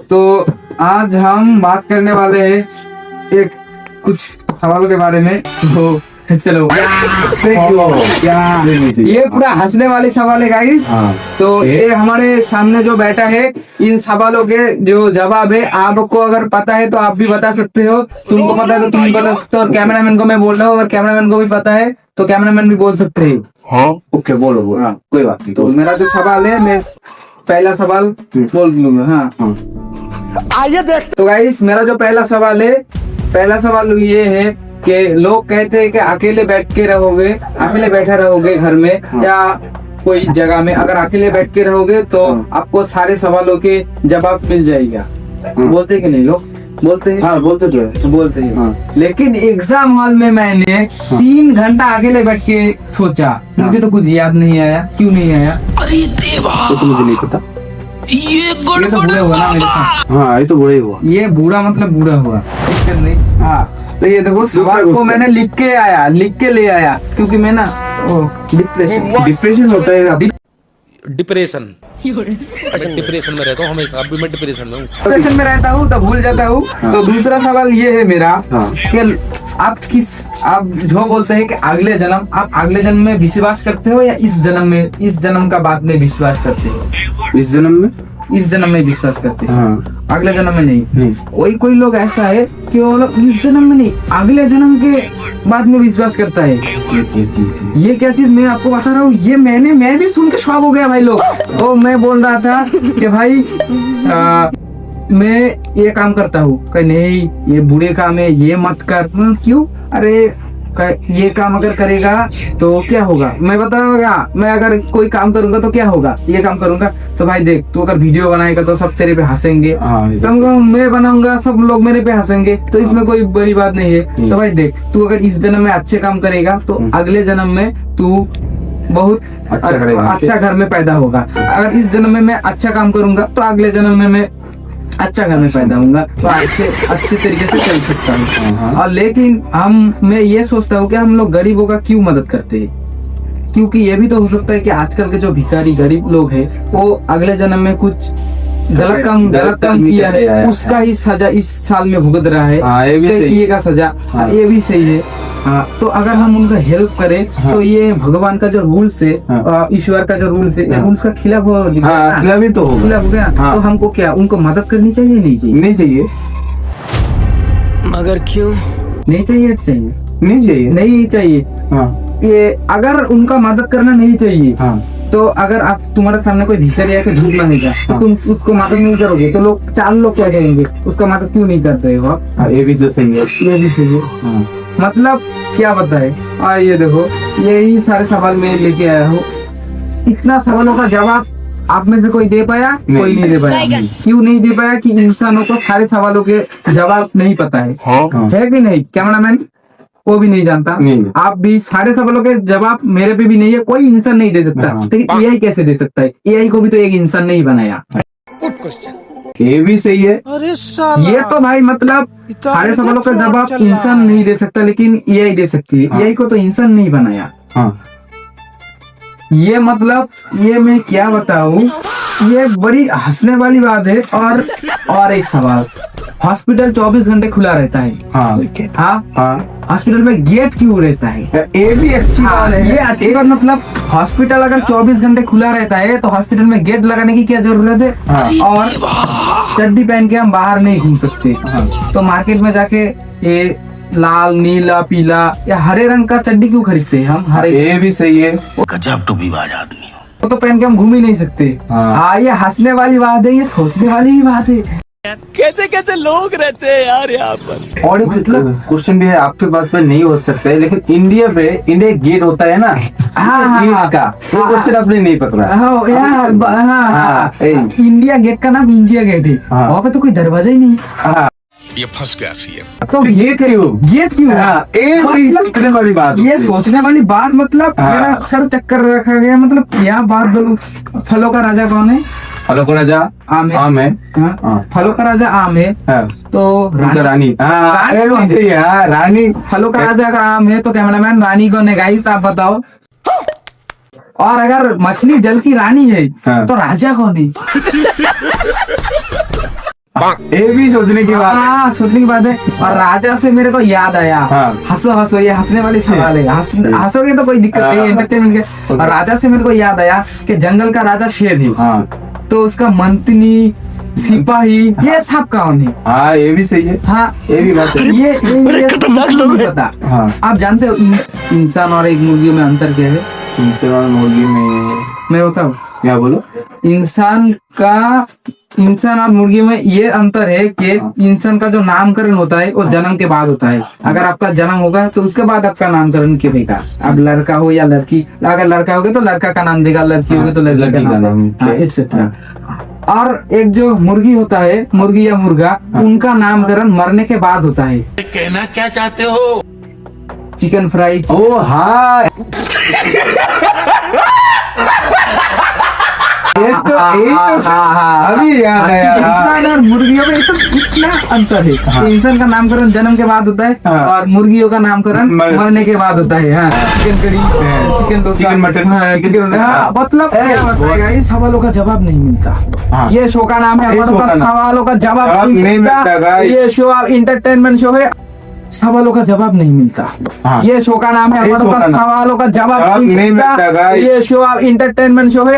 तो आज हम बात करने वाले हैं एक कुछ सवालों के बारे में। तो चलो ये पूरा हंसने वाले सवाल है गाइस। तो ये हमारे सामने जो बैठा है, इन सवालों के जो जवाब है आपको अगर पता है तो आप भी बता सकते हो, तुमको पता है तो तुम भी बता सकते हो, और कैमरामैन को मैं बोल रहा हूँ, अगर कैमरामैन को भी पता है तो कैमरामैन भी बोल सकते हैं। हाँ ओके बोलो बोलो। हाँ कोई बात नहीं। तो मेरा जो सवाल है, मैं पहला सवाल बोल दूंगा। हाँ आइए देख। तो गाइस मेरा जो पहला सवाल ये है कि लोग कहते हैं कि अकेले बैठ के रहोगे, अकेले बैठे रहोगे घर में या कोई जगह में, अगर अकेले बैठ के रहोगे तो आपको सारे सवालों के जवाब मिल जाएगा। बोलते हैं कि नहीं लोग? बोलते हैं। हाँ बोलते तो है। बोलते हैं। लेकिन एग्जाम हॉल में मैंने 3 घंटा अकेले बैठ के सोचा, मुझे तो कुछ याद नहीं आया। क्यों नहीं आया? अरे देवा, तो मुझे नहीं पता। ये तो बुरा हुआ ना मेरे साथ। हाँ ये तो बुरा ही हुआ। ये बुरा मतलब बुरा हुआ नहीं। हाँ तो ये देखो सवाल को मैंने लिख के ले आया, क्योंकि मैं ना डिप्रेशन होता है। डिप्रेशन डिप्रेशन में रहता हूँ हमेशा। अभी मैं डिप्रेशन में हूँ। डिप्रेशन में रहता हूँ तो भूल जाता हूँ। तो दूसरा सवाल ये है मेरा कि आप जो बोलते हैं कि अगले जन्म, आप अगले जन्म में विश्वास करते हो या इस जन्म का बात में विश्वास करते हो? इस जन्म में विश्वास करते हैं। हाँ। अगले जन्म में नहीं। कोई लोग ऐसा है कि वो लोग इस जन्म में नहीं, अगले जन्म के बाद में विश्वास करता है। ये क्या चीज मैं आपको बता रहा हूँ, ये मैं भी सुन के शॉक हो गया भाई लोग। तो मैं बोल रहा था कि भाई मैं ये काम करता हूँ, कहीं नहीं ये बुरे काम है, ये मत कर। क्यों? अरे ये काम अगर करेगा तो क्या होगा? मैं बताऊंगा, मैं अगर कोई काम करूंगा तो क्या होगा? ये काम करूंगा तो भाई देख, तू अगर वीडियो बनाएगा तो सब तेरे पे हंसेंगे, मैं बनाऊंगा सब लोग मेरे पे हंसेंगे, तो इसमें कोई बड़ी बात नहीं है। तो भाई देख, तू अगर इस जन्म में अच्छे काम करेगा तो अगले जन्म में तू बहुत अच्छा घर में पैदा होगा। अगर इस जन्म में मैं अच्छा काम करूंगा तो अगले जन्म में मैं अच्छा घर में पैदा होऊंगा, तो अच्छे तरीके से चल सकता हूँ। और लेकिन मैं ये सोचता हूँ कि हम लोग गरीबों का क्यों मदद करते हैं? क्योंकि ये भी तो हो सकता है कि आजकल के जो भिखारी गरीब लोग हैं वो अगले जन्म में कुछ गलत काम किया है, उसका ही सजा इस साल में भुगत रहा है, किए का सजा। ये भी सही है। तो अगर हम उनका हेल्प करें तो ये भगवान का जो रूल्स है, ईश्वर का जो रूल्स है, रूल्स का खिलाफ हो गया। तो हमको क्या उनको मदद करनी चाहिए? नहीं चाहिए। मगर क्यों नहीं चाहिए। ये अगर उनका मदद करना नहीं चाहिए तो अगर आप तुम्हारे सामने कोई भिखारी आके भीख मांगेगा तो तुम उसको मदद नहीं करोगे तो लोग 4 लोग क्या कहेंगे, उसका मदद क्यों नहीं करते हो आप? ये भी तो सही है। मतलब क्या बताए। और ये देखो, यही सारे सवाल मैं लेके आया हूँ। इतना सवालों का जवाब आप में से कोई दे पाया? कोई नहीं दे पाया। क्यों नहीं दे पाया? कि इंसानों को सारे सवालों के जवाब नहीं पता है। है कि नहीं? कैमरामैन वो भी नहीं जानता, आप भी सारे सवालों के जवाब मेरे पे भी नहीं है, कोई इंसान नहीं दे सकता। तो एआई कैसे दे सकता है? एआई को भी तो एक इंसान नहीं बनाया। ये भी सही है। ये तो भाई मतलब सारे सवालों का जवाब इंसान नहीं दे सकता, लेकिन एआई दे सकती है। एआई को तो इंसान नहीं बनाया। ये मतलब ये मैं क्या बताऊं, ये बड़ी हंसने वाली बात है। और एक सवाल, हॉस्पिटल 24 घंटे खुला रहता है। हॉस्पिटल में गेट क्यों रहता है? ये भी अच्छी बात है। ये अच्छी बात मतलब हॉस्पिटल अगर 24 घंटे खुला रहता है तो हॉस्पिटल में गेट लगाने की क्या जरूरत है? और चड्डी पहन के हम बाहर नहीं घूम सकते। तो मार्केट में जाके ये लाल, नीला, पीला या हरे रंग का चड्डी क्यों खरीदते हैं हम? हरे। ये भी सही है। गजब टोपीबाज आदमी हो। वो तो पहन के हम घूम ही नहीं सकते। ये हंसने वाली बात है, ये सोचने वाली ही बात है। कैसे लोग रहते हैं यार यहाँ पर। और मतलब क्वेश्चन भी है आपके पास में नहीं हो सकता है, लेकिन इंडिया गेट होता है ना, गेट का वो क्वेश्चन आपने नहीं पकड़ा। इंडिया गेट का नाम इंडिया गेट है, वहाँ पे तो कोई दरवाजा ही नहीं। ये फंस गया सीएम। तो गेट क्यों? सोचने वाली बात, ये सोचने वाली बात मतलब मेरा सर चक्कर रखा गया। मतलब क्या बात बोलूं। फलों का राजा कौन है? फलों का राजा आम है। फलों का राजा आम है। तो रानी फलों का राजा का आम है, तो कैमरामैन रानी कौन है गाइस आप बताओ। और अगर मछली जल की रानी है तो राजा कौन है? ये भी सोचने की बात है। हाँ, सोचने की बात है। और राजा से मेरे को याद आया, हाँ। हंसो हंसो, ये हंसने वाली सवाल है, हंसोगे तो कोई दिक्कत नहीं, एंटरटेनमेंट के। और राजा से मेरे को याद आया कि जंगल का राजा शेर है, हाँ तो उसका मंत्री, सिपाही, ये सब कौन है? हाँ, ये भी सही है। हाँ, ये भी बात है। ये खतरनाक लोग पता। हाँ। आप जानते हो इंसान और एक मुर्गी में अंतर क्या है? इंसान और मुर्गी में मैं बताऊं, क्या बोलो? इंसान और मुर्गी में ये अंतर है कि इंसान का जो नामकरण होता है वो जन्म के बाद होता है। अगर आपका जन्म होगा तो उसके बाद आपका नामकरण करेगा। अब लड़का हो या लड़की, अगर लड़का होगा तो लड़का का नाम देगा, लड़की होगी तो लड़की का नाम, एक्सेट्रा। और एक जो मुर्गी होता है, मुर्गी या मुर्गा, उनका नामकरण मरने के बाद होता है। कहना क्या चाहते हो? चिकन फ्राई, ओ हाँ, ये तो अभी याद आया। इंसान और मुर्गियों में सब इतना अंतर है कि इंसान का नामकरण जन्म के बाद होता है हाँ। और मुर्गियों का नामकरण मरने के बाद होता है। हाँ, चिकन कड़ी, चिकन डोसा, चिकन मटन, हाँ, चिकन, हाँ, मतलब क्या बताएगा, इस सवालों का जवाब नहीं मिलता। हाँ। ये शो का नाम है, हमारे पास सवालों का जवाब नहीं मिलता। guys। ये शो इंटरटेनमेंट शो है, सवालों का जवाब नहीं मिलता। हाँ। ये शो का नाम है, हमारे पास सवालों का जवाब नहीं मिलता। guys। ये शो इंटरटेनमेंट शो है।